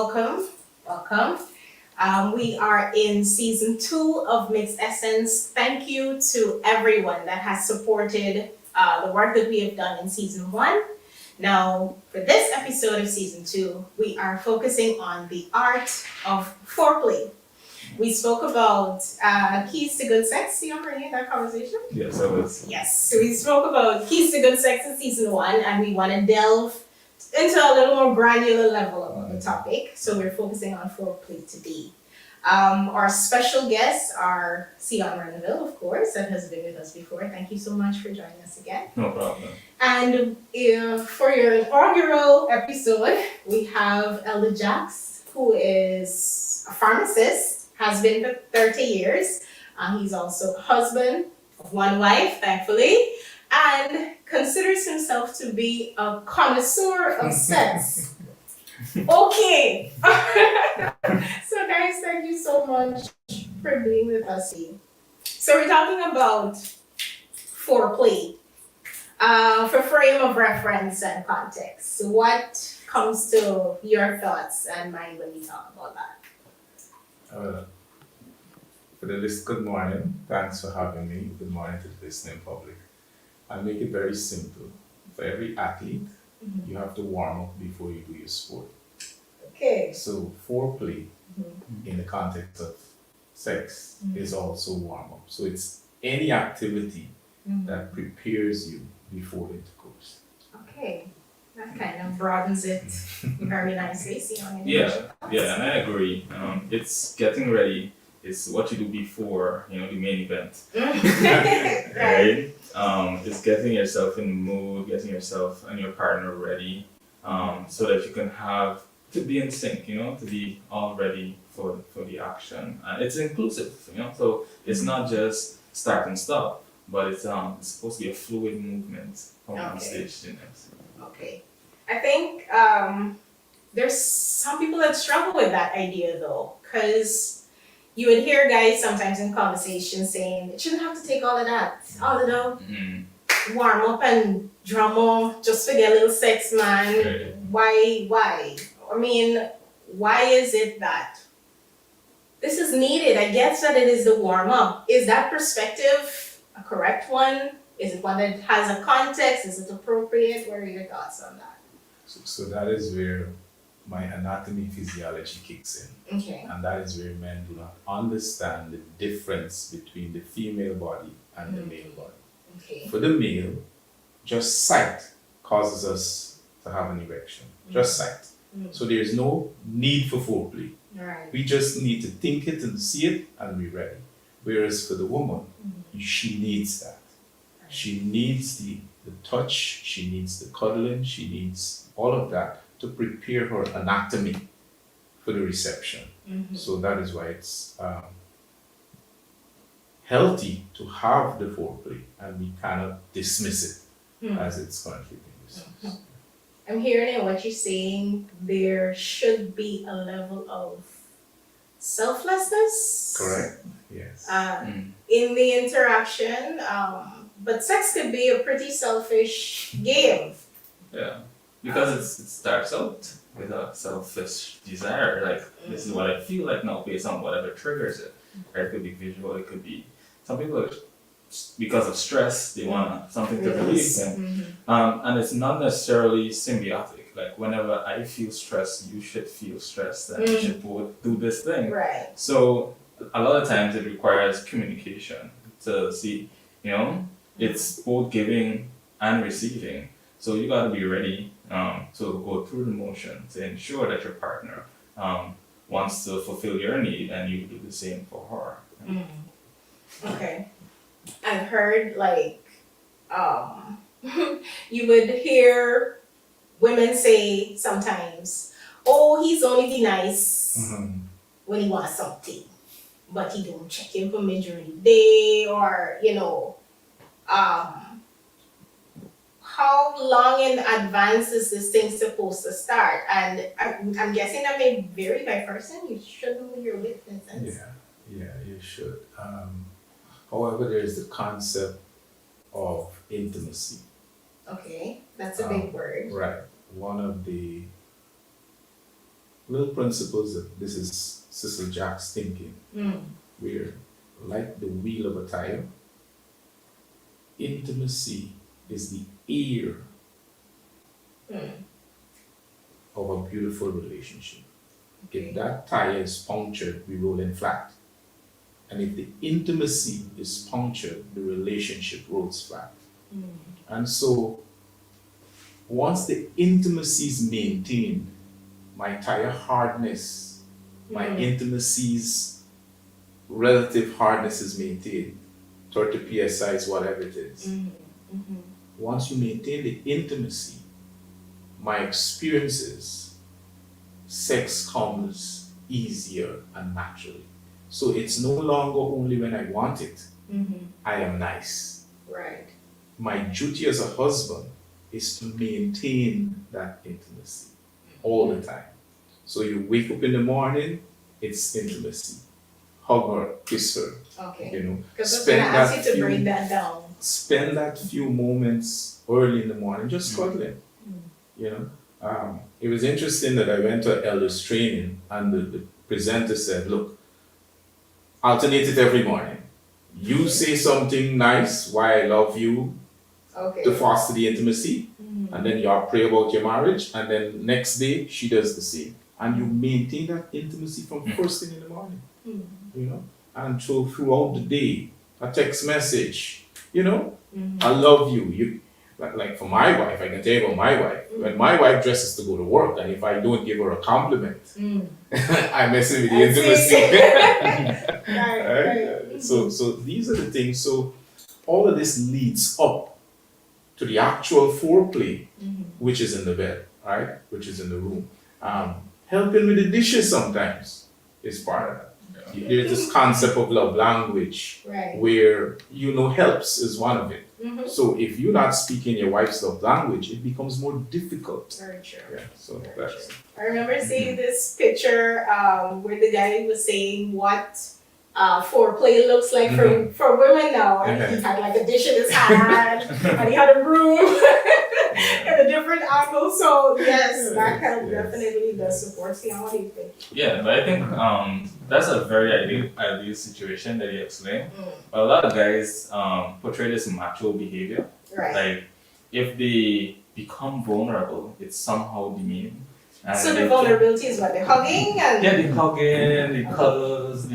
welcome, welcome. We are in season 2 of Mixed Essence. Thank you to everyone that has supported the work that we have done in season 1. Now, for this episode of season 2, we are focusing on the art of foreplay. We spoke about keys to good sex. Seon, were you in that conversation? Yes, I was. Yes. So we spoke about keys to good sex in season 1, and we want to delve into a little more granular level about the topic. So we're focusing on foreplay today. Our special guests are Seon Renville, of course, that has been with us before. Thank you so much for joining us again. No problem. And for your inaugural episode, we have Elder Jacques, who is a pharmacist, has been for 30 years. He's also a husband of one wife, thankfully, and considers himself to be a connoisseur of sex. Okay. So guys, thank you so much for being with us here. So we're talking about foreplay. For frame of reference and context, so what comes to your thoughts and mind when we talk about that? For the list, good morning. Thanks for having me. Good morning to the listening public. I'll make it very simple. For every athlete, you have to warm up before you do your sport. Okay. So foreplay in the context of sex is also warm up. So it's any activity that prepares you before intercourse. Okay. That kind of broadens it very nicely. Seon, Yeah, and I agree. It's getting ready. It's what you do before, the main event. Right? It's getting yourself in the mood, getting yourself and your partner ready, so that you can to be in sync, to be all ready for the action. And it's inclusive, so it's not just start and stop, but it's supposed to be a fluid movement from one stage to the next. Okay. I think there's some people that struggle with that idea though, because you would hear guys sometimes in conversation saying, it shouldn't have to take all of that. All warm up and drama just to get a little sex, man. Right. Why? I mean, why is it that this is needed? I guess that it is the warm up. Is that perspective a correct one? Is it one that has a context? Is it appropriate? What are your thoughts on that? So that is where my anatomy physiology kicks in. Okay. And that is where men do not understand the difference between the female body and the male body. Okay. For the male, just sight causes us to have an erection. Just sight. So there's no need for foreplay. Right. We just need to think it and see it and be ready. Whereas for the woman, she needs that. She needs the touch, she needs the cuddling, she needs all of that to prepare her anatomy for the reception. So that is why it's healthy to have the foreplay, and we cannot dismiss it as it's currently being dismissed. I'm hearing in what you're saying, there should be a level of selflessness. Correct? Yes. In the interaction, but sex could be a pretty selfish game. Yeah, because it starts out with a selfish desire, like this is what I feel like now based on whatever triggers it. Right? It could be visual, it could be, some people, because of stress, they want something to relieve them. And it's not necessarily symbiotic. Like whenever I feel stressed, you should feel stressed, and you should both do this thing. Right. So a lot of times it requires communication to see, it's both giving and receiving. So you got to be ready to go through the motion to ensure that your partner wants to fulfill your need and you do the same for her. Okay. I've heard you would hear women say sometimes, oh, he's only be nice when he wants something, but he don't check in for me during the day, or how long in advance is this thing supposed to start? And I'm guessing that may vary by person. You should know who you're with, in a sense. Yeah, you should. However, there's the concept of intimacy. Okay, that's a big word. Right. One of the little principles that this is Cecil Jacques thinking. We're like the wheel of a tire. Intimacy is the air of a beautiful relationship. If that tire is punctured, we roll in flat. And if the intimacy is punctured, the relationship rolls flat. And so, once the intimacy is maintained, my tire hardness, my intimacy's relative hardness is maintained. 30 psi is whatever it is. Once you maintain the intimacy, my experiences, sex comes easier and naturally. So it's no longer only when I want it, I am nice. Right. My duty as a husband is to maintain that intimacy all the time. So you wake up in the morning, it's intimacy. Hug her, kiss her. Okay. You know, Because I was going to ask you to bring that down. spend that few moments early in the morning just cuddling. You know, it was interesting that I went to elders training and the presenter said, look, alternate it every morning. You say something nice, why I love you, to foster the intimacy, and then you pray about your marriage, and then next day she does the same. And you maintain that intimacy from first thing in the morning. You know, and so throughout the day, a text message, you know, I love you. You like for my wife, I can tell you about my wife. When my wife dresses to go to work, and if I don't give her a compliment, I'm messing with the intimacy. Right? So these are the things. So all of this leads up to the actual foreplay, which is in the bed, right? Which is in the room. Helping with the dishes sometimes is part of that. There's this concept of love language, where helps is one of it. So if you're not speaking your wife's love language, it becomes more difficult. Very true. Yeah, so Very that's true. I remember seeing this picture where the guy was saying what foreplay looks like for women now. And he had like a dish in his hand and he had a broom in a different angle. So yes, that help definitely does support. See, what do you think? Yeah, but I think that's a very ideal situation that you explained. But a lot of guys portray this macho behavior. Right. Like if they become vulnerable, it's somehow demeaning. And so the vulnerability is what, the hugging and the hugging, the cuddles,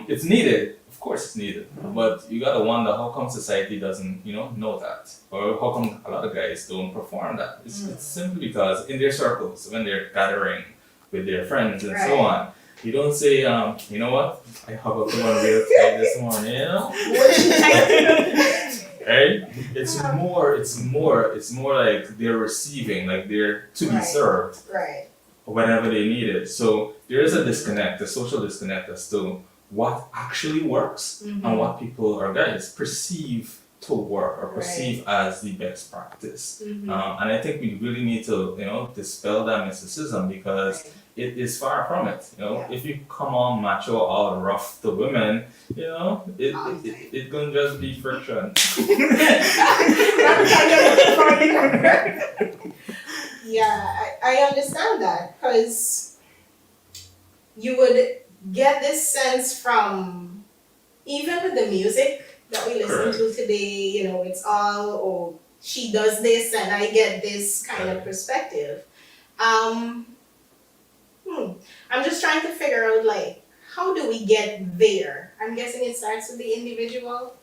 it's needed. Of course it's needed. But you gotta wonder how come society doesn't, know that? Or how come a lot of guys don't perform that? It's simply because in their circles, when they're gathering with their friends and so on, you don't say, you know what? I hug up one real tight this morning, right? It's more like they're receiving, like they're to be served. Right. Whenever they need it. So there is a disconnect, a social disconnect as to what actually works and what people or guys perceive to work or perceive as the best practice. And I think we really need to, dispel that mysticism because it is far from it. If you come on macho all rough to women, it gonna just be friction. Yeah, I understand that because you would get this sense from even with the music that we listen to today, it's all, she does this and I get this kind of perspective. I'm just trying to figure out how do we get there? I'm guessing it starts with the individual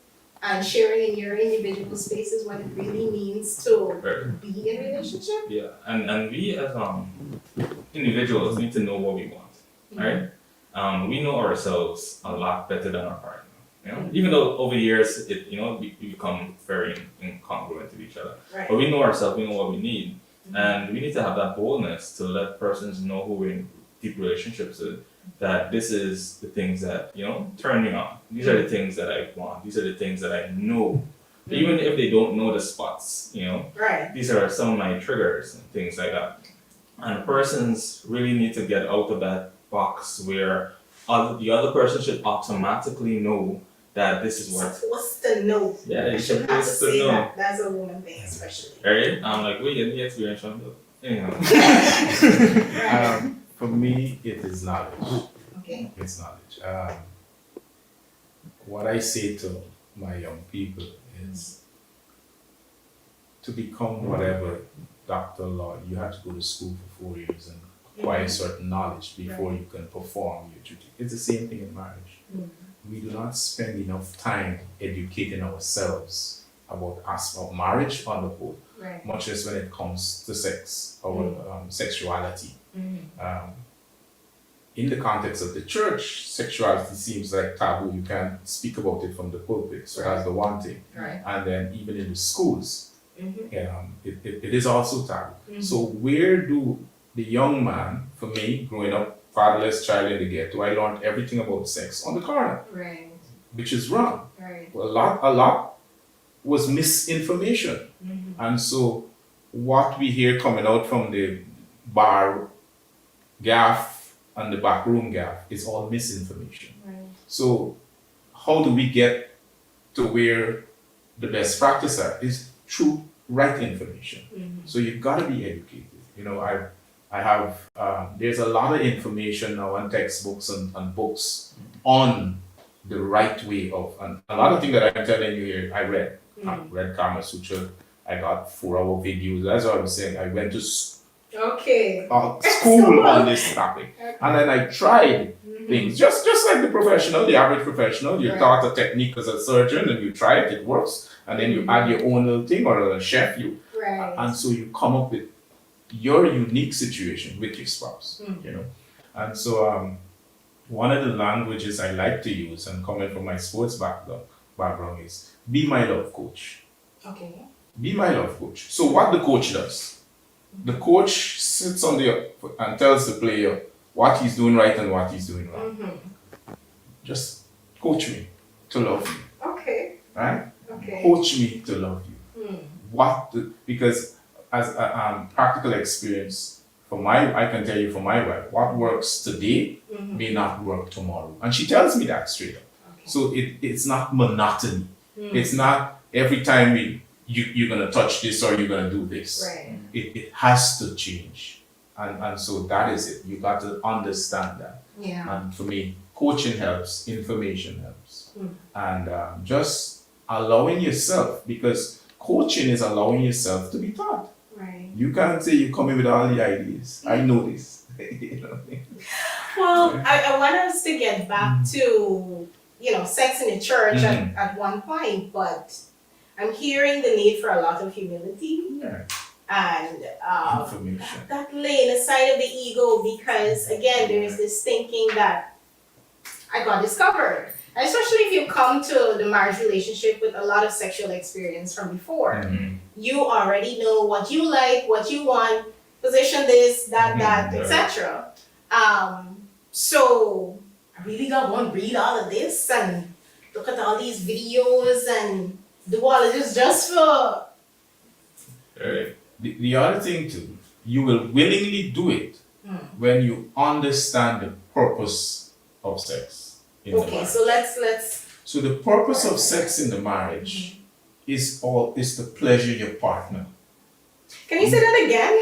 and sharing in your individual spaces what it really means to be in a relationship. Yeah, and we as individuals need to know what we want, right? We know ourselves a lot better than our partner. Even though over the years we become very incongruent with each other, but we know ourselves, we know what we need, and we need to have that boldness to let persons know who we're in deep relationships with. That this is the things that turn me on. These are the things that I want. These are the things that I know. Even if they don't know the spots, these are some of my triggers and things like that. And persons really need to get out of that box where the other person should automatically know that this is what. Supposed to know. Yeah, you're shouldn't have to supposed to say know. that. That's a woman thing, especially. Right? I'm like, we get the experience from you know. Right. For me, it is knowledge. Okay. It's knowledge. What I say to my young people is to become whatever doctor, lawyer, you have to go to school for 4 years and acquire certain knowledge before you can perform your duty. It's the same thing in marriage. We do not spend enough time educating ourselves about aspect of marriage on the whole, Right. much less when it comes to sex or sexuality. In the context of the church, sexuality seems like taboo. You can't speak about it from the pulpit. So that's the one thing. Right. And then even in the schools, it is also taboo. So where do the young man, for me, growing up, fatherless child in the ghetto, I learned everything about sex on the corner, Right. which is wrong. Right. Well, a lot was misinformation. And so what we hear coming out from the bar gaff and the backroom gaff is all misinformation. Right. So how do we get to where the best practice is through right information? So you've got to be educated. You know, I have there's a lot of information now on textbooks and books on the right way of, and a lot of things that I'm telling you here, I read. I read Kama Sutra. I got 4-hour videos. That's what I was saying. I went to Okay. school on this topic, and then I tried things just like the professional, the average professional. You taught a technique as a surgeon, and you try it, it works, and then you add your own little thing, or as a chef, Right. and so you come up with your unique situation with your spouse, you know. And so one of the languages I like to use, and coming from my sports background is be my love coach. Okay. Be my love coach. So what the coach does, the coach sits on the and tells the player what he's doing right and what he's doing wrong. Just coach me to love you, Okay. right? Okay. Coach me to love you. Because as a practical experience for I can tell you for my wife, what works today may not work tomorrow, and she tells me that straight up. Okay. So it's not monotony. It's not every time you're gonna touch this or you're gonna do this. Right. It has to change, and so that is it. You got to understand that. Yeah. And for me, coaching helps, information helps, and just allowing yourself, because coaching is allowing yourself to be taught. Right. You can't say you come in with all the ideas. I know this. You know what I mean? Well, I want us to get back to, sex in the church at one point, but I'm hearing the need for a lot of humility Yeah. and Information. that laying aside of the ego, because again, there's this thinking that I got discovered. And especially if you come to the marriage relationship with a lot of sexual experience from before. You already know what you like, what you want, position this, that, etc. So I really got to read all of this and look at all these videos and do all of this just for... The other thing too, you will willingly do it when you understand the purpose of sex in the Okay, marriage. so let's... So the purpose of sex in the marriage is to pleasure your partner. Can you say that again?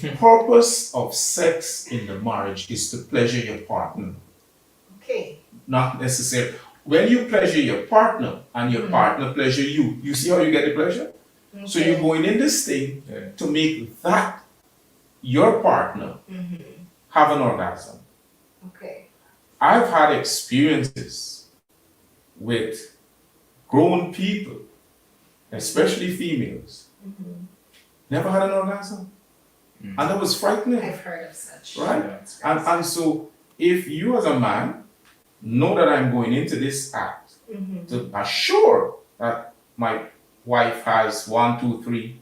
The purpose of sex in the marriage is to pleasure your partner. Okay. Not necessarily. When you pleasure your partner and your partner pleasure you, you see how you get the pleasure? Okay. So you're going in this thing to make that your partner have an orgasm. Okay. I've had experiences with grown people, especially females, never had an orgasm. And that was frightening, I've heard of such. right? And so if you as a man know that I'm going into this act to assure that my wife has 1, 2, 3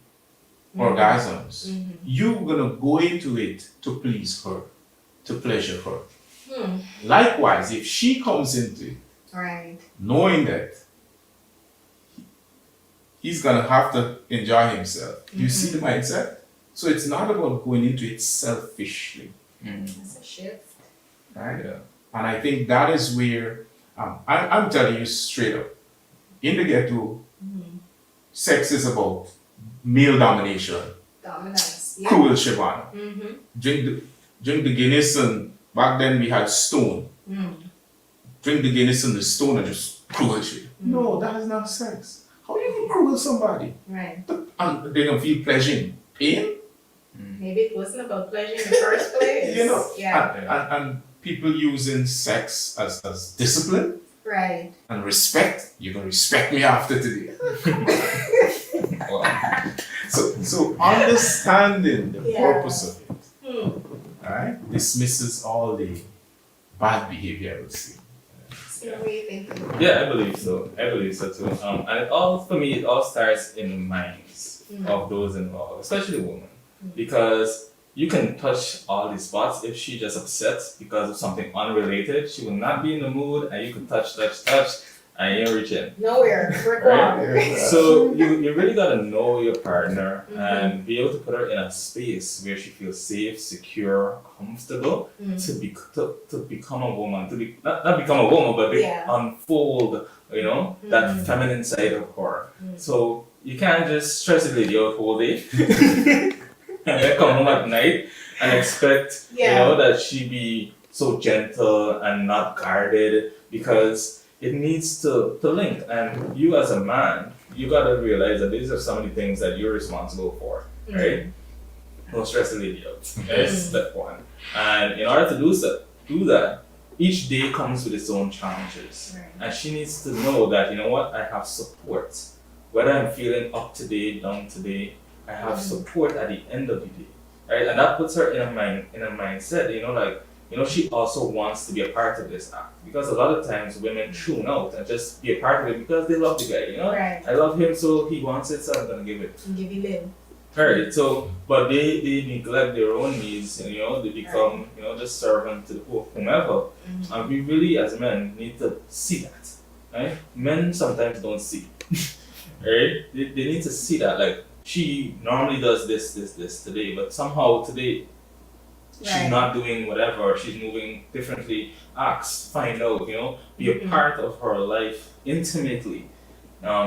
orgasms, you're gonna go into it to please her, to pleasure her. Likewise, if she comes into it Right. knowing that he's gonna have to enjoy himself, you see the mindset? So it's not about going into it selfishly, That's a shift. right? And I think that is where I'm telling you straight up, in the ghetto, sex is about male domination. Dominance. Yeah. cruel Shivana. Mm-hmm. Drink the Guinness, and back then we had stone. Drink the Guinness and the stone and just cruel shit. No, that is not sex. How you can cruel somebody? Right. And they don't feel pleasure in pain? Maybe it wasn't about pleasure in the first place. You know? Yeah. And people using sex as discipline Right. and respect. You're gonna respect me after today. Wow. So understanding the purpose of it, right, dismisses all the bad behavior, I would say. So what do you think? Yeah, I believe so. I believe so too. And it all, for me, it all starts in the minds of those involved, especially women, because you can touch all these spots. If she just upset because of something unrelated, she will not be in the mood, and you can touch, and you ain't reaching. Nowhere. Brick wall. Right? So you really gotta know your partner and be able to put her in a space where she feels safe, secure, comfortable to become a woman, not become a woman, but unfold, that feminine side of her. So you can't just stress the lady out whole day and then come home at night and expect that she be so gentle and not guarded, because it needs to link. And you as a man, you gotta realize that these are some of the things that you're responsible for, right? Don't stress the lady out. That's step one. And in order to do that, each day comes with its own challenges. Right. And she needs to know that, you know what, I have support. Whether I'm feeling up today, down today, I have support at the end of the day. Right? And that puts her in a mindset, she also wants to be a part of this act, because a lot of times women tune out and just be a part of it because they love the guy. Right. I love him, so he wants it, so I'm gonna give it. Give you live. Right. So, but they neglect their own needs, and they become just servant to whomever. And we really, as men, need to see that. Right? Men sometimes don't see. Right? They need to see that. Like, she normally does this today, but somehow today she's not doing whatever, she's moving differently. Ask, find out, be a part of her life intimately,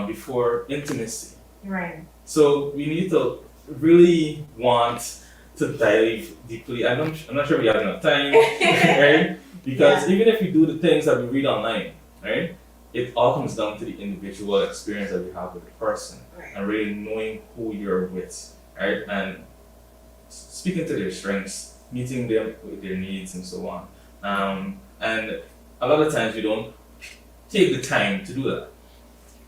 before intimacy. Right. So we need to really want to dive deeply. I'm not sure we have enough time, right? Because even if we do the things that we read online, right, it all comes down to the individual experience that we have with the person, and really knowing who you're with, right? And speaking to their strengths, meeting them with their needs, and so on. And a lot of times we don't take the time to do that.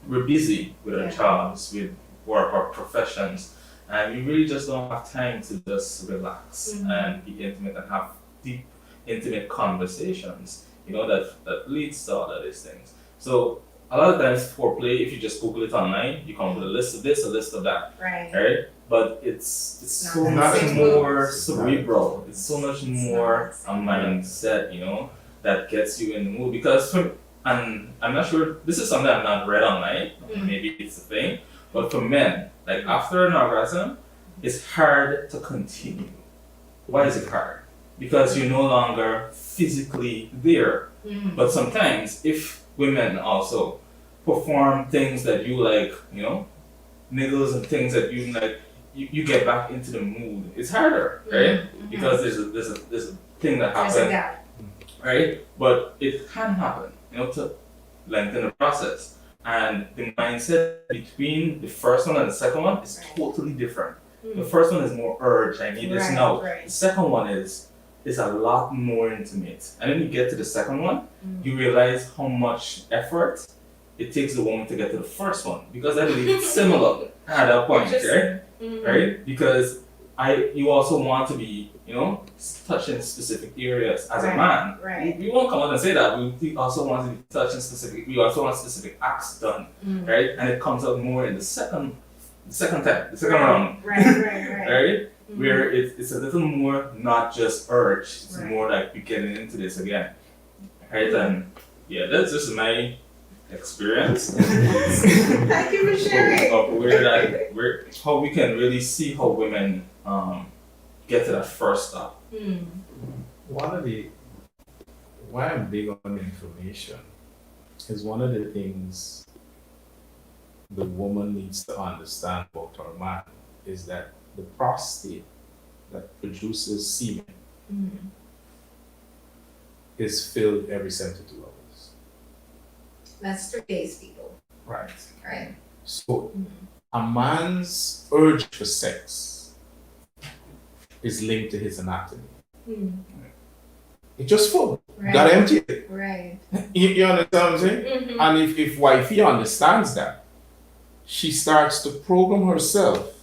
We're busy with our jobs, with work, our professions, and we really just don't have time to just relax and be intimate and have deep, intimate conversations, that leads to all of these things. So a lot of times foreplay, if you just Google it online, you come up with a list of this, a list of that. Right? But it's so much more cerebral. It's so much more a mindset, that gets you in the mood. Because and I'm not sure, this is something I've not read online, maybe it's a thing, but for men, like after an orgasm, it's hard to continue. Why is it hard? Because you're no longer physically there. But sometimes, if women also perform things that you like, niggles and things that you like, you get back into the mood. It's harder, right? Because there's a thing that happens, right? But it can happen, to lengthen the process. And the mindset between the first one and the second one is totally different. The first one is more urge, I need this now. The second one is a lot more intimate. And then you get to the second one, you realize how much effort it takes the woman to get to the first one. Because I believe it's similar at that point, right? Right? Because you also want to be, touching specific areas as a man. We won't come out and say that. We also want to be touching we also want specific acts done, right? And it comes out more in the second round. Right? Where it's a little more not just urge, it's more like we getting into this again. Right? And that's just my experience. Thank you for sharing. Of how we can really see how women get to that first stop. Why I'm big on information is one of the things the woman needs to understand about her man is that the prostate that produces semen Mm. is filled every 72 hours. That's 3 days, people. Right. Right. So Mm. a man's urge for sex is linked to his anatomy. Mm. It's just full. Right. Gotta empty it. Right. You understand what I'm saying? Mm-hmm. And if wifey understands that, she starts to program herself.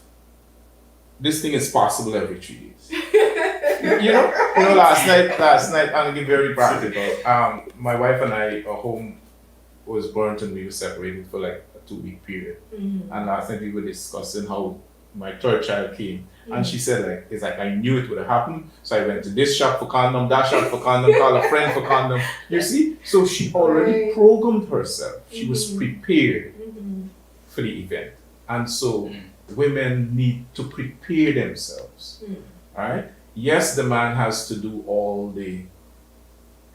This thing is possible every 3 days. Last night, I'm gonna get very practical. My wife and I, our home was burnt and we were separated for like a 2-week period. Mm-hmm. And last night we were discussing how my third child came. Mm-hmm. And she said I knew it would have happened. So I went to this shop for condom, that shop for condom, called a friend for condom. You see? So she already Right. programmed herself. She was Mhm. prepared Mm-hmm. for the event. And so women need to prepare themselves. Mm. Alright? Yes, the man has to do all the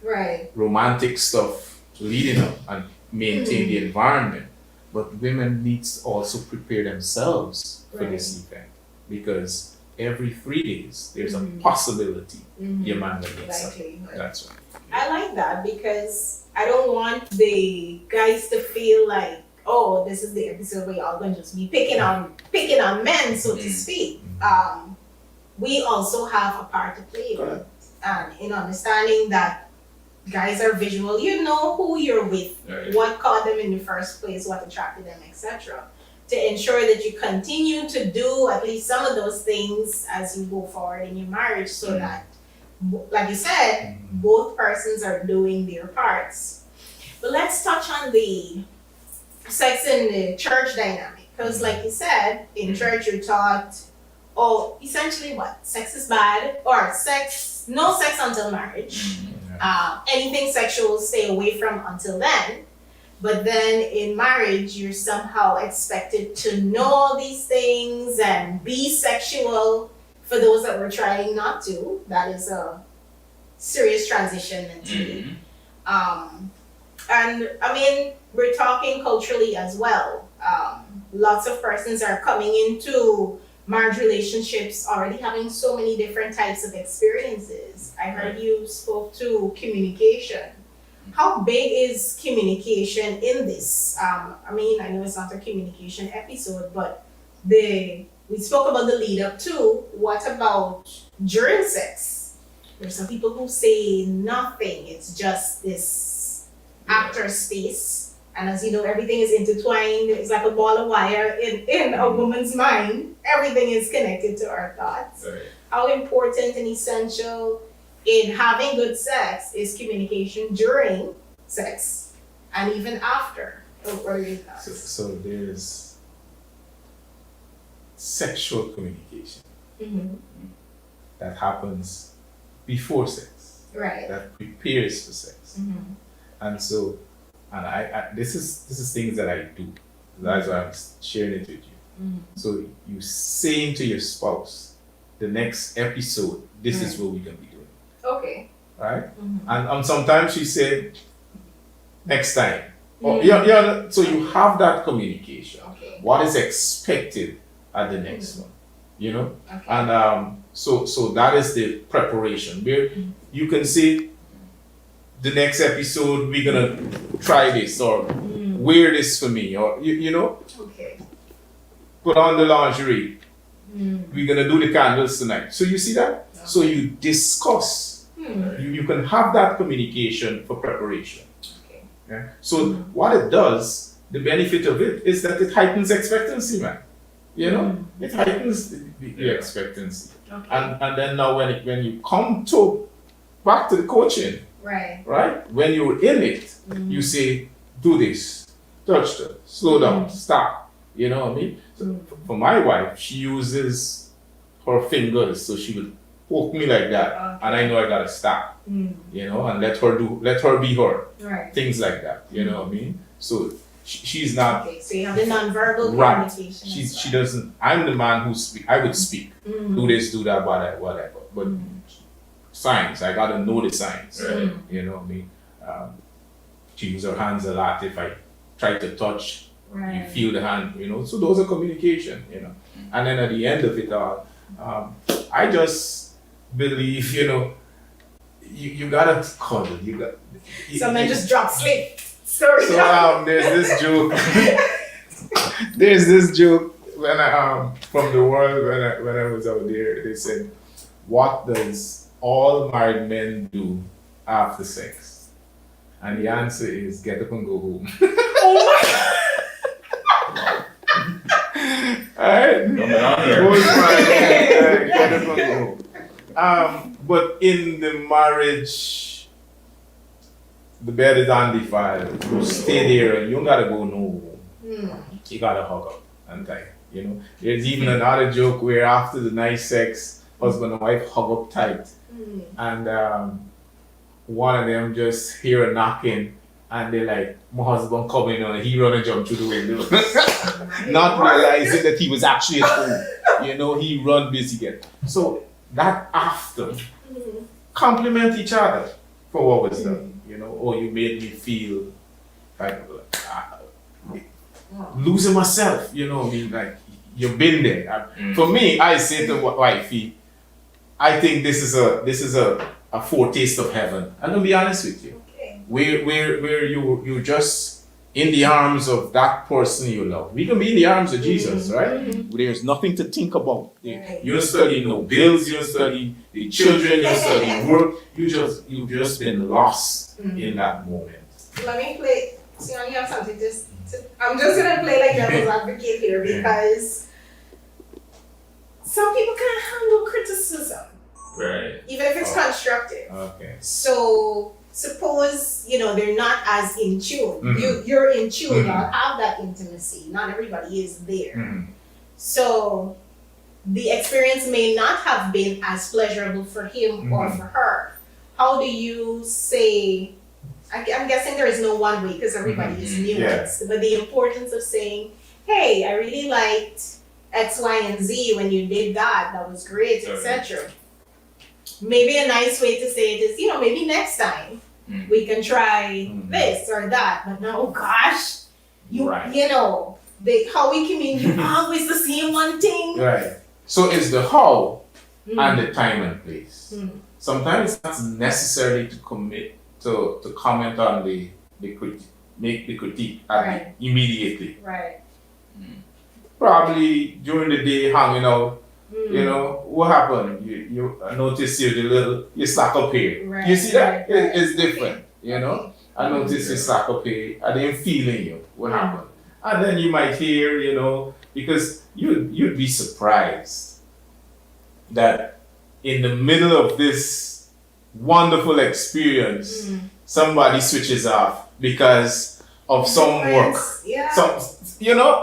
Right. romantic stuff leading up and maintain the environment. But women need to also prepare themselves for this event. Because every 3 days there's a possibility your man will need something. Likely. That's right. I like that because I don't want the guys to feel like, oh, this is the episode where y'all gonna just be picking on men, so to speak. We also have a part to play with, and in understanding that guys are visual. You know who you're with, Right. what caught them in the first place, what attracted them, etc. To ensure that you continue to do at least some of those things as you go forward in your marriage, so that, like you said, both persons are doing their parts. But let's touch on the sex in the church dynamic, because like you said, in church you're taught, oh, essentially what? Sex is bad, or no sex until marriage. Anything sexual, stay away from until then. But then in marriage, you're somehow expected to know all these things and be sexual. For those that were trying not to, that is a serious transition mentally. And I mean, we're talking culturally as well. Lots of persons are coming into marriage relationships already having so many different types of experiences. I heard you spoke to communication. How big is communication in this? I mean, I know it's not a communication episode, but we spoke about the lead up to. What about during sex? There's some people who say nothing. It's just this after space. And as you know, everything is intertwined. It's like a ball of wire in a woman's mind. Everything is connected to our thoughts. Right. How important and essential in having good sex is communication during sex and even after. What are your thoughts? So there's sexual communication that happens before sex, Right. that prepares for sex. And so, and I this is things that I do. That's why I'm sharing it with you. So you saying to your spouse, the next episode, this is what we're gonna be doing. Okay. Right? And sometimes she said, next time. Oh, yeah, so you have that communication. Okay. What is expected at the next one, you know? Okay. And so that is the preparation where you can say, the next episode we're gonna try this, or wear this for me, or you know, Okay. put on the lingerie. We're gonna do the candles tonight. So you see that? So you discuss. You can have that communication for preparation. Okay. Yeah? So what it does, the benefit of it is that it heightens expectancy, man. You know, it heightens the expectancy. Okay. And then now when you come back to the coaching, right? When you're in it, you say, do this, touch that, slow down, stop. You know what I mean? So for my wife, she uses her fingers, so she would poke me like that, and I know I gotta stop. You know, and let her be her. Right. Things like that. You know what I mean? So she's not. Okay. So you have the nonverbal Right. communication. She doesn't. I'm the man who speak. I would speak. Do this, do that, whatever. But signs, I gotta know the signs. Right. You know what I mean? She uses her hands a lot. If I try to touch, you feel the hand. You know, so those are communication. You know, and then at the end of it all, I just believe, you gotta cuddle. Some men just drop sleep. Story. So there's this joke. There's this joke when I from the world when I was out there. They said, "What does all married men do after sex?" And the answer is get up and go home. Oh Alright? Coming on here. Most married men, get up and go home. But in the marriage, the bed is undefiled. You stay there and you don't gotta go no home. You gotta hug up and tight. There's even another joke where after the nice sex, husband and wife hug up tight, and one of them just hear a knocking, and they're like, "My husband coming on," and he run and jump through the window, not realizing that he was actually at home. He run busy again. So that after, compliment each other for what was done. Oh, you made me feel like losing myself. Like you've been there. For me, I say to wifey, I think this is a foretaste of heaven. And to be honest with you, where you just in the arms of that person you love. We can be in the arms of Jesus, right? There's nothing to think about. You don't study no bills, you don't study the children, you don't study work. You've just been lost in that moment. Let me play. Seon, you have something I'm just gonna play like devil's advocate here because some people can't handle criticism. Right. Even if it's constructive. Okay. So suppose, they're not as in tune. You're in tune, y'all have that intimacy. Not everybody is there. So the experience may not have been as pleasurable for him or for her. How do you say, I'm guessing there is no one way because everybody is nuanced, but the importance of saying, hey, I really liked X, Y, and Z when you did that was great, etc. Maybe a nice way to say it is, maybe next time we can try this or that, but no, gosh, how we communicate, always the same one thing. Right. So it's the how and the time and place. Sometimes it's not necessary to commit to comment on the critique, make the critique immediately. Right. Probably during the day hanging out, what happened? You notice you slack up here. Right. You see that? It's different, I noticed you slack up here. I didn't feeling you. What happened? And then you might hear, because you'd be surprised that in the middle of this wonderful experience, somebody switches off because of some work,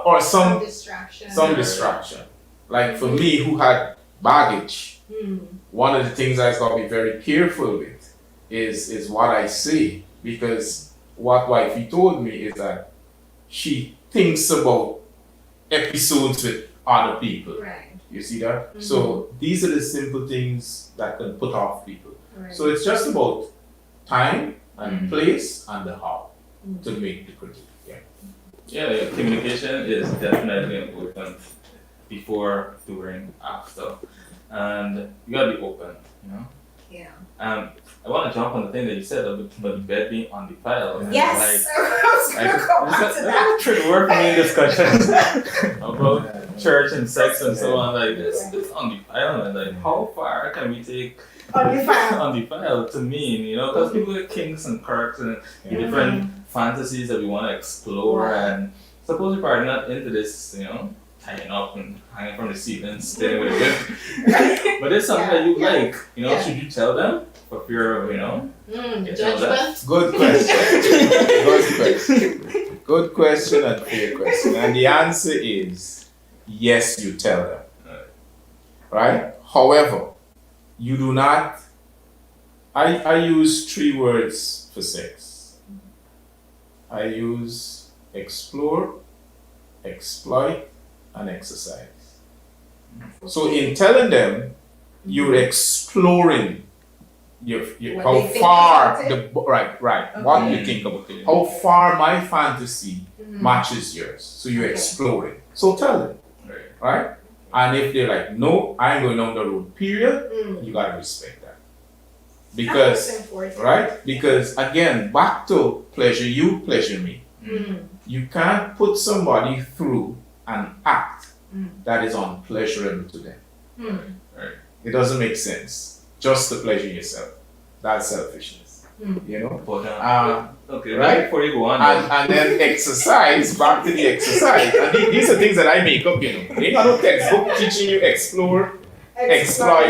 or some distraction. Like for me, who had baggage, one of the things I got to be very careful with is what I say, because what wifey told me is that she thinks about episodes with other people. Right. You see that? So these are the simple things that can put off people. Right. So it's just about time and place and the how to make the critique. Yeah, communication is definitely important before, during, after, and you gotta be open. Yeah. I want to jump on the thing that you said about the bed being undefiled. Yes. I was gonna go back to that. That's a trick word for me in discussion about church and sex and so on. Like this undefiled, like how far can we take undefiled to mean? Because people get kinks and quirks and different fantasies that we want to explore. And suppose people are not into this, tying up and hanging from the ceiling, staying with a whip. But it's something that you like. Should you tell them for fear of, judgment? Good question. Good question and fair question. And the answer is yes, you tell them. Right? However, you do not. I use 3 words for sex. I use explore, exploit, and exercise. So in telling them, you're exploring how far what you think about it, how far my fantasy matches yours. So you're exploring. So tell them, right? And if they're like, no, I'm going down the road, period, you gotta respect that. Because, That's important. right? Because again, back to pleasure you, pleasure me. You can't put somebody through an act that is unpleasurable to them. Right? It doesn't make sense. Just to pleasure yourself. That's selfishness. You know? But, okay, right? Before you go on, And then exercise, back to the exercise. And these are things that I make up, you know. They ain't got no textbook teaching you explore, exploit,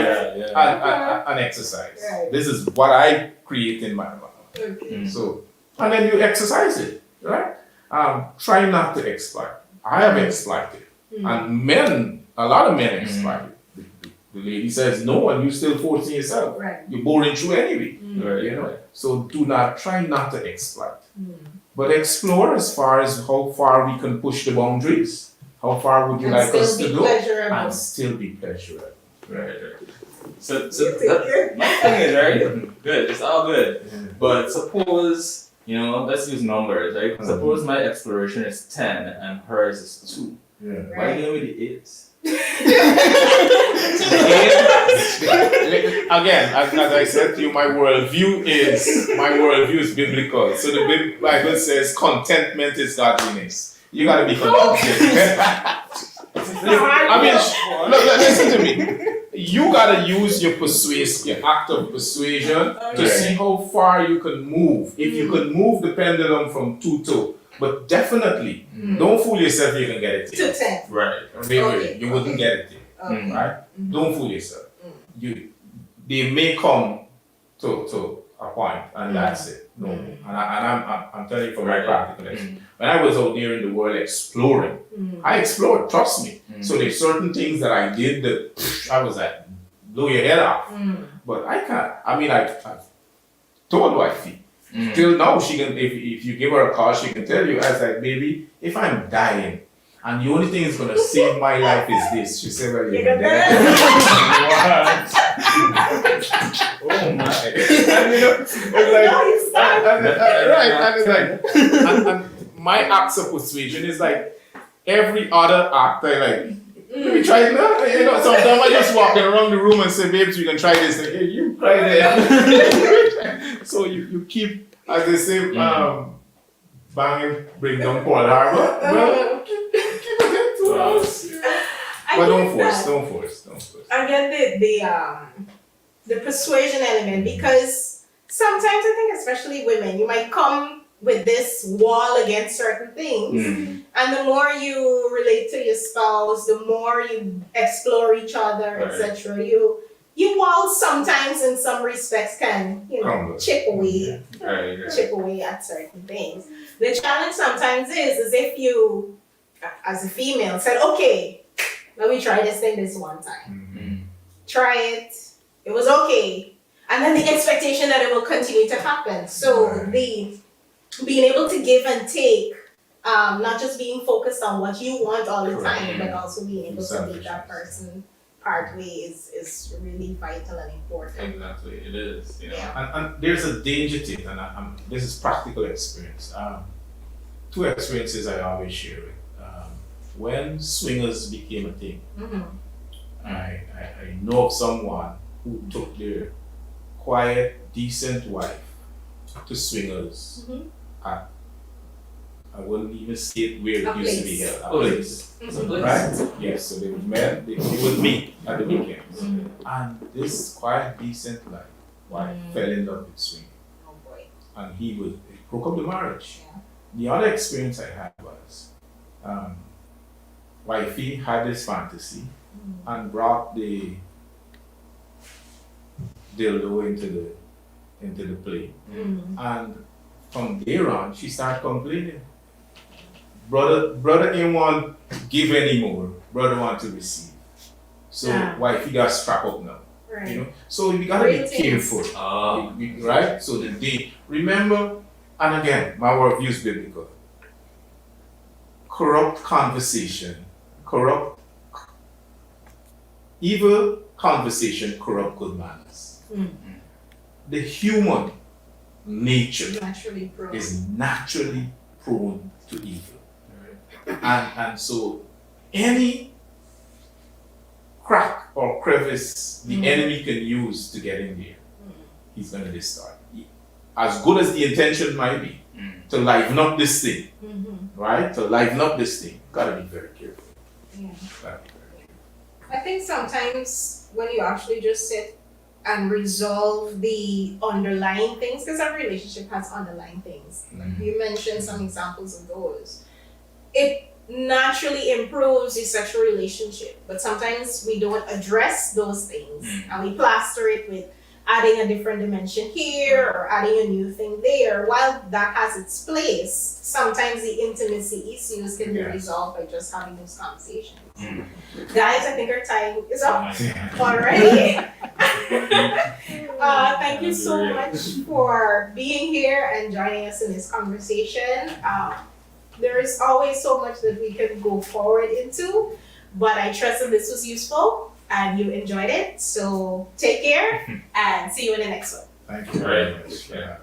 and exercise. Right. This is what I create in my mind. Okay. So, and then you exercise it, right? Try not to exploit. I have exploited. And men, a lot of men exploit. The lady says no, and you still forcing yourself. Right. You're boring through anyway. Right. You know. So try not to exploit. But explore as far as how far we can push the boundaries. How far would you like us to go? And still be pleasurable. Right. So my thing is, right? Good. It's all good. But suppose, let's use numbers, right? Suppose my exploration is 10 and hers is 2. Yeah. Why give me the 8s? Again, as I said to you, my worldview is biblical. So the Bible says contentment is godliness. You gotta be contented. I mean, look, listen to me. You gotta use your act of persuasion to see how far you can move. If you can move the pendulum from 2 to, but definitely don't fool yourself. You can get it To 10. right. Really, you wouldn't get it there. Right? Don't fool yourself. They may come to a point, and that's it. No, and I'm telling you from my practical experience. When I was out there in the world exploring, I explored. Trust me. So there's certain things that I did that I was like, blow your head off. But I can't. I mean, I told wifey. Till now, she can. If you give her a call, she can tell you. I was like, baby, if I'm dying, and the only thing that's gonna save my life is this. She said, well, you're dead. Oh my! And it's like, and my acts of persuasion is like every other act. I like. Let me try it now. Sometimes I just walking around the room and say, babes, we can try this. And, hey, you try that. So you keep, as they say, banging, bring down Paul Harbor. Well, keep it to us. But don't force. I get the persuasion element, because sometimes I think, especially women, you might come with this wall against certain things, and the more you relate to your spouse, the more you explore each other, etc. You walls sometimes, in some respects, can chip away at certain things. The challenge sometimes is if you, as a female, said, okay, let me try this thing this one time. Try it. It was okay. And then the expectation that it will continue to happen. So being able to give and take, not just being focused on what you want all the time, but also being able to meet that person part way is really vital and important. Exactly, it is. And there's a danger to it, and this is practical experience. 2 experiences I always share it. When swingers became a thing, I know of someone who took their quiet, decent wife to swingers at, I wouldn't even state where it used to be held. A place. Right? Yes, so they would meet at the weekends. And this quiet, decent wife fell in love with swinging. Oh boy. And he broke up the marriage. The other experience I had was wifey had this fantasy and brought the dildo into the play. And from there on, she started complaining. Brother didn't want to give anymore. Brother want to receive. So wifey got strapped up now. Right. So we gotta be careful. Right? So remember, and again, my worldview is biblical. Corrupt conversation, evil conversation corrupt good manners. The human nature is naturally prone to evil. And so any crack or crevice the enemy can use to get in there, he's going to distort. As good as the intention might be to liven up this thing, right? To liven up this thing, gotta be very careful. Yeah. Gotta be very careful. I think sometimes when you actually just sit and resolve the underlying things, because every relationship has underlying things. Like you mentioned some examples of those. It naturally improves your sexual relationship, but sometimes we don't address those things and we plaster it with adding a different dimension here or adding a new thing there. While that has its place, sometimes the intimacy issues can be resolved by just having those conversations. Guys, I think our time is up already. Thank you so much for being here and joining us in this conversation. There is always so much that we can go forward into, but I trust that this was useful and you enjoyed it. So take care and see you in the next one. Thank you very much. Yeah.